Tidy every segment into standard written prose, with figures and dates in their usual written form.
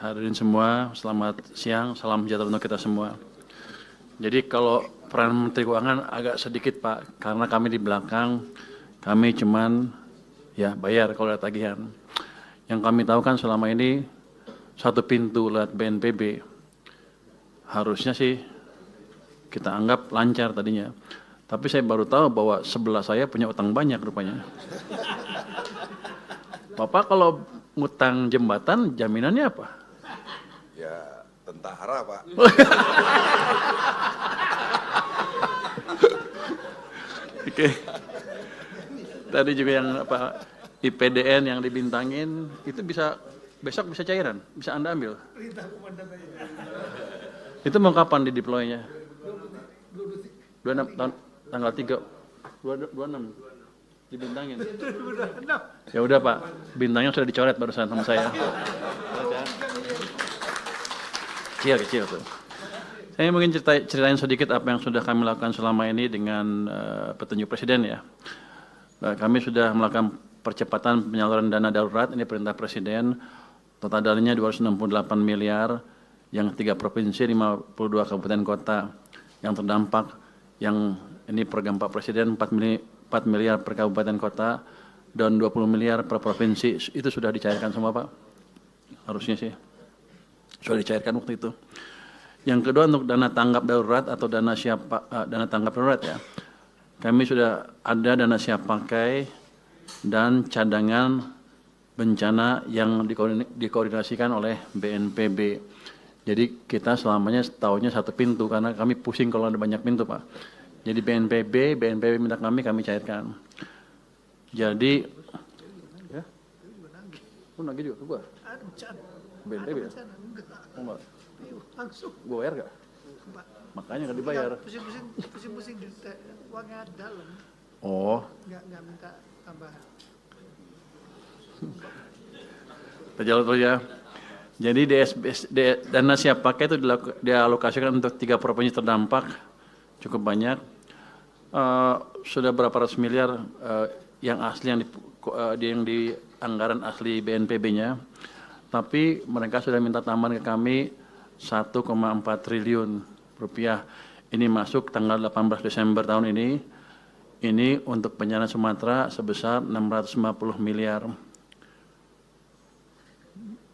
hadirin semua, selamat siang, salam sejahtera untuk kita semua. Jadi kalau peran Menteri Keuangan agak sedikit Pak, karena kami di belakang, kami cuman ya bayar kalau ada tagihan. Yang kami tahu kan selama ini satu pintu lewat BNPB, harusnya sih kita anggap lancar tadinya. Tapi saya baru tahu bahwa sebelah saya punya utang banyak rupanya. Bapak kalau ngutang jembatan jaminannya apa? Ya tentara Pak. Oke. Tadi juga yang apa IPDN yang dibintangin itu bisa besok bisa cairan, bisa Anda ambil. Itu mau kapan di deploy-nya? 26 tahun tanggal 3 26 dibintangin. Ya udah Pak, bintangnya sudah dicoret barusan sama saya. Kecil tuh. Saya mungkin ceritain sedikit apa yang sudah kami lakukan selama ini dengan petunjuk Presiden ya. Kami sudah melakukan percepatan penyaluran dana darurat, ini perintah Presiden, total dananya 268 miliar, yang 3 provinsi, 52 kabupaten kota yang terdampak, yang ini program Pak Presiden 4 miliar per kabupaten kota, dan 20 miliar per provinsi, itu sudah dicairkan semua Pak, harusnya sih, sudah dicairkan waktu itu. Yang kedua untuk dana tanggap darurat atau dana tanggap darurat ya, kami sudah ada dana siap pakai dan cadangan bencana yang dikoordinasikan oleh BNPB. Jadi kita selamanya tahunya satu pintu karena kami pusing kalau ada banyak pintu Pak. Jadi BNPB minta kami cairkan. Jadi, ya, lu nagih juga ke gua? BNPB ya? Enggak. Langsung. Gue bayar gak? Makanya nggak dibayar. Pusing-pusing uangnya dalam. Oh. Nggak minta tambahan. Terjalan terus ya. Jadi dana siap pakai itu dialokasikan untuk 3 provinsi terdampak, cukup banyak. Sudah berapa ratus miliar yang asli yang di anggaran asli BNPB-nya. Tapi mereka sudah minta tambahan ke kami 1,4 triliun rupiah. Ini masuk tanggal 18 Desember tahun ini. Ini untuk bencana Sumatera sebesar 650 miliar.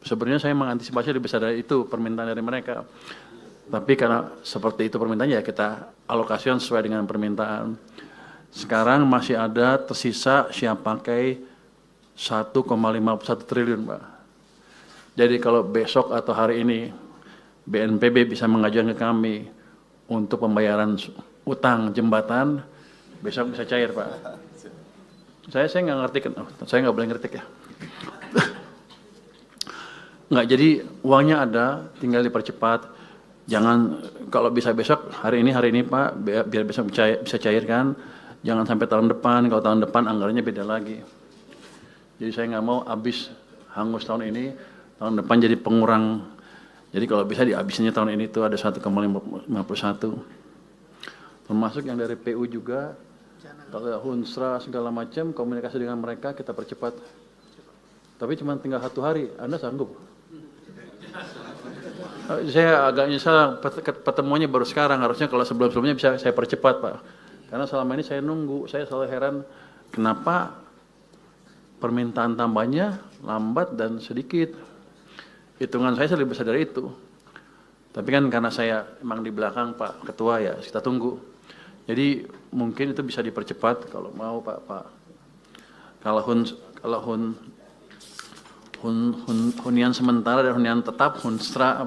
Sebenarnya saya mengantisipasi lebih besar dari itu permintaan dari mereka. Tapi karena seperti itu permintaannya ya kita alokasikan sesuai dengan permintaan. Sekarang masih ada tersisa siap pakai 1,51 triliun Pak. Jadi kalau besok atau hari ini BNPB bisa mengajukan ke kami untuk pembayaran utang jembatan, besok bisa cair Pak. Saya nggak ngerti kan, saya nggak boleh ngerti ya. Nggak, jadi uangnya ada, tinggal dipercepat. Jangan kalau bisa besok hari ini Pak, biar besok bisa cairkan. Jangan sampai tahun depan. Kalau tahun depan anggarannya beda lagi. Jadi saya nggak mau habis hangus tahun ini, tahun depan jadi pengurang. Jadi kalau bisa dihabisinnya tahun ini tuh ada 1,51. Termasuk yang dari PU juga, kalau Hunsra segala macam komunikasi dengan mereka kita percepat. Tapi cuma tinggal 1 hari, Anda sanggup? Saya agak nyesal pertemuannya baru sekarang, harusnya kalau sebelum-sebelumnya bisa saya percepat Pak. Karena selama ini saya nunggu, saya selalu heran kenapa permintaan tambahnya lambat dan sedikit. Hitungan saya lebih besar dari itu. Tapi kan karena saya emang di belakang Pak Ketua ya, kita tunggu. Jadi mungkin itu bisa dipercepat kalau mau Pak. Kalau hunian sementara dan hunian tetap, Hunsra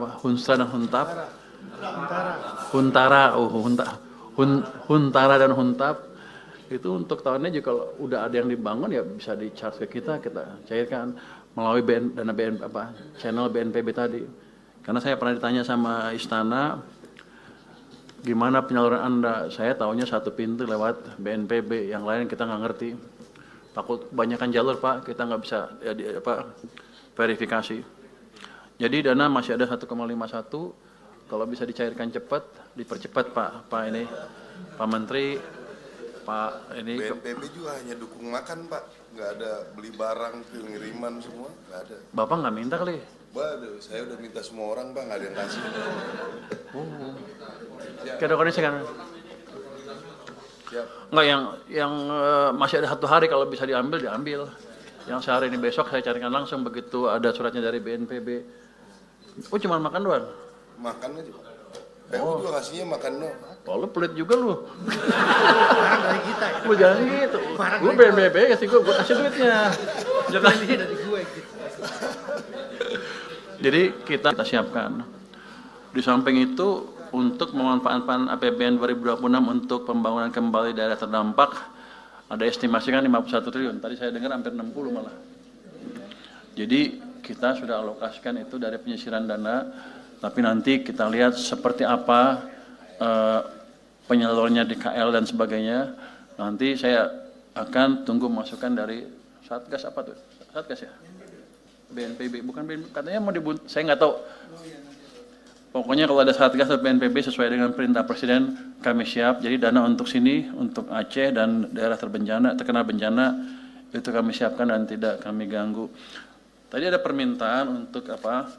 dan Huntap. Huntara dan Huntap itu untuk tahunnya juga kalau udah ada yang dibangun ya bisa di-charge ke kita cairkan melalui channel BNPB tadi. Karena saya pernah ditanya sama Istana, gimana penyaluran Anda? Saya tahunya satu pintu lewat BNPB, yang lain kita nggak ngerti. Takut kebanyakan jalur Pak, kita nggak bisa verifikasi. Jadi dana masih ada 1,51, kalau bisa dicairkan cepat, dipercepat Pak Menteri, Pak ini. BNPB juga hanya dukung makan Pak, nggak ada beli barang, pengiriman semua, nggak ada. Bapak nggak minta kali? Waduh, saya udah minta semua orang bang, nggak ada yang kasih. Kira kondisi kan? Siap. Enggak, yang masih ada 1 hari kalau bisa diambil, diambil. Yang sehari ini besok saya carikan langsung begitu ada suratnya dari BNPB. Oh, cuma makan doang? Makan aja pak. PU juga ngasihnya makan doang. Oh, lu pelit juga lu. Barang dari kita ya. Lu jangan gitu. Lu BNPB kasih gue kasih duitnya. Jangan. Ini dari gue gitu. Jadi kita siapkan. Di samping itu untuk memanfaatkan APBN 2026 untuk pembangunan kembali daerah terdampak ada estimasi kan 51 triliun. Tadi saya dengar hampir 60 malah. Jadi kita sudah alokasikan itu dari penyisiran dana, tapi nanti kita lihat seperti apa penyalurnya di KL dan sebagainya. Nanti saya akan tunggu masukan dari Satgas apa tuh? Satgas ya? BNPB, bukan BNPB, katanya mau saya nggak tahu. Pokoknya kalau ada Satgas atau BNPB sesuai dengan perintah Presiden, kami siap. Jadi dana untuk sini, untuk Aceh dan daerah terkena bencana, itu kami siapkan dan tidak kami ganggu. Tadi ada permintaan untuk apa?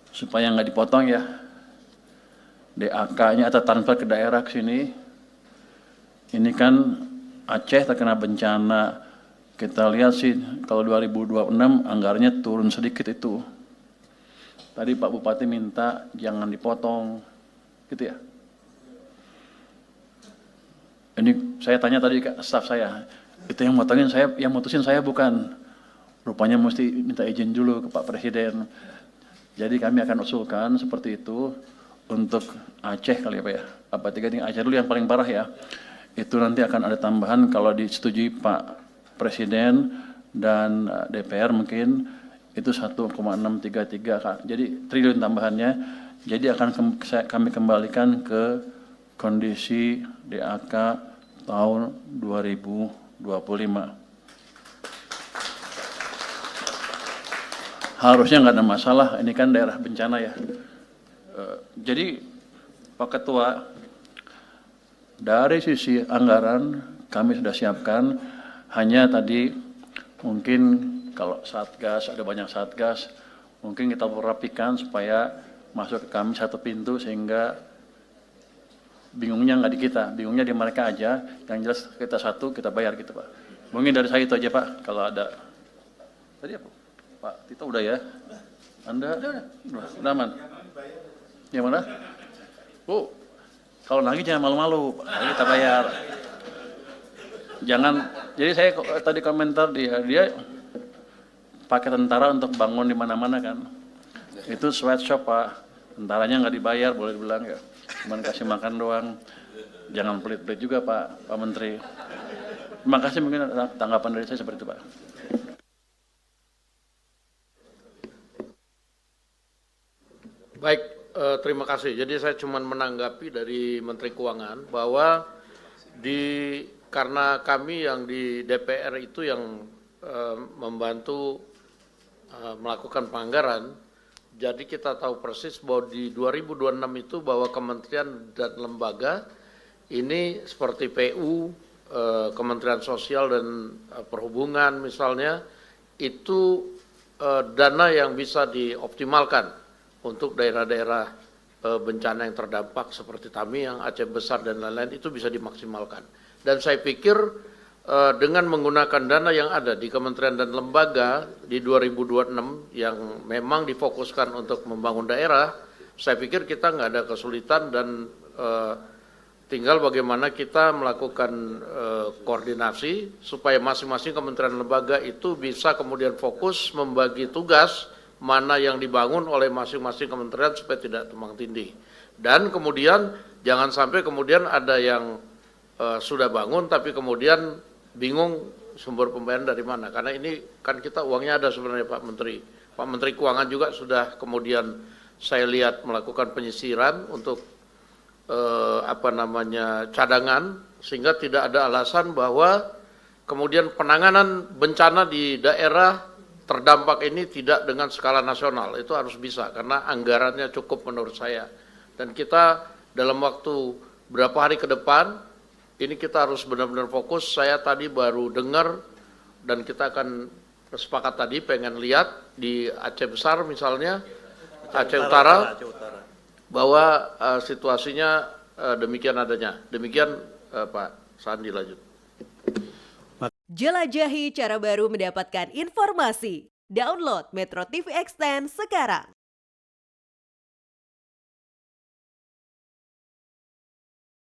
Supaya nggak dipotong ya. DAK-nya atau transfer ke daerah ke sini. Ini kan Aceh terkena bencana. Kita lihat sih kalau 2026 anggarannya turun sedikit itu. Tadi Pak Bupati minta jangan dipotong, gitu ya. Ini saya tanya tadi ke staf saya, itu yang motongin saya, yang mutusin saya bukan. Rupanya mesti minta izin dulu ke Pak Presiden. Jadi kami akan usulkan seperti itu untuk Aceh kali ya Pak ya. Apa tiga tingkat Aceh dulu yang paling parah ya. Itu nanti akan ada tambahan kalau disetujui Pak Presiden dan DPR mungkin itu 1,633 jadi triliun tambahannya. Jadi akan kami kembalikan ke kondisi DAK tahun 2025. Harusnya nggak ada masalah, ini kan daerah bencana ya. Jadi Pak Ketua, dari sisi anggaran kami sudah siapkan, hanya tadi mungkin kalau Satgas, ada banyak Satgas, mungkin kita rapikan supaya masuk ke kami satu pintu sehingga bingungnya nggak di kita, bingungnya di mereka aja, yang jelas kita satu, kita bayar gitu Pak. Mungkin dari saya itu aja Pak, kalau ada. Tadi apa? Pak Tito udah ya? Anda? Udah aman? Yang mana? Bu, kalau lagi jangan malu-malu, Pak. Kita bayar. Jangan, jadi saya tadi komentar dia pakai tentara untuk bangun di mana-mana kan. Itu sweatshop Pak, tentaranya nggak dibayar boleh dibilang ya. Cuman kasih makan doang. Jangan pelit-pelit juga Pak Menteri. Terima kasih, mungkin ada tanggapan dari saya seperti itu Pak. Baik, terima kasih. Jadi saya cuma menanggapi dari Menteri Keuangan bahwa karena kami yang di DPR itu yang membantu melakukan penganggaran, jadi kita tahu persis bahwa di 2026 itu bahwa kementerian dan lembaga ini seperti PU, Kementerian Sosial dan Perhubungan misalnya, itu dana yang bisa dioptimalkan untuk daerah-daerah bencana yang terdampak seperti Tamiang, Aceh Besar dan lain-lain itu bisa dimaksimalkan. Dan saya pikir dengan menggunakan dana yang ada di kementerian dan lembaga di 2026 yang memang difokuskan untuk membangun daerah, saya pikir kita nggak ada kesulitan dan tinggal bagaimana kita melakukan koordinasi supaya masing-masing kementerian dan lembaga itu bisa kemudian fokus membagi tugas mana yang dibangun oleh masing-masing kementerian supaya tidak tumpang tindih. Dan kemudian jangan sampai kemudian ada yang sudah bangun tapi kemudian bingung sumber pembayaran dari mana. Karena ini kan kita uangnya ada sebenarnya Pak Menteri. Pak Menteri Keuangan juga sudah kemudian saya lihat melakukan penyisiran untuk cadangan sehingga tidak ada alasan bahwa kemudian penanganan bencana di daerah terdampak ini tidak dengan skala nasional. Itu harus bisa karena anggarannya cukup menurut saya. Dan kita dalam waktu berapa hari ke depan ini kita harus benar-benar fokus. Saya tadi baru dengar dan kita akan sepakat tadi pengen lihat di Aceh Besar misalnya, Aceh Utara, bahwa situasinya demikian adanya. Demikian Pak Sandi lanjut. Jelajahi cara baru mendapatkan informasi. Download Metro TV Extend sekarang.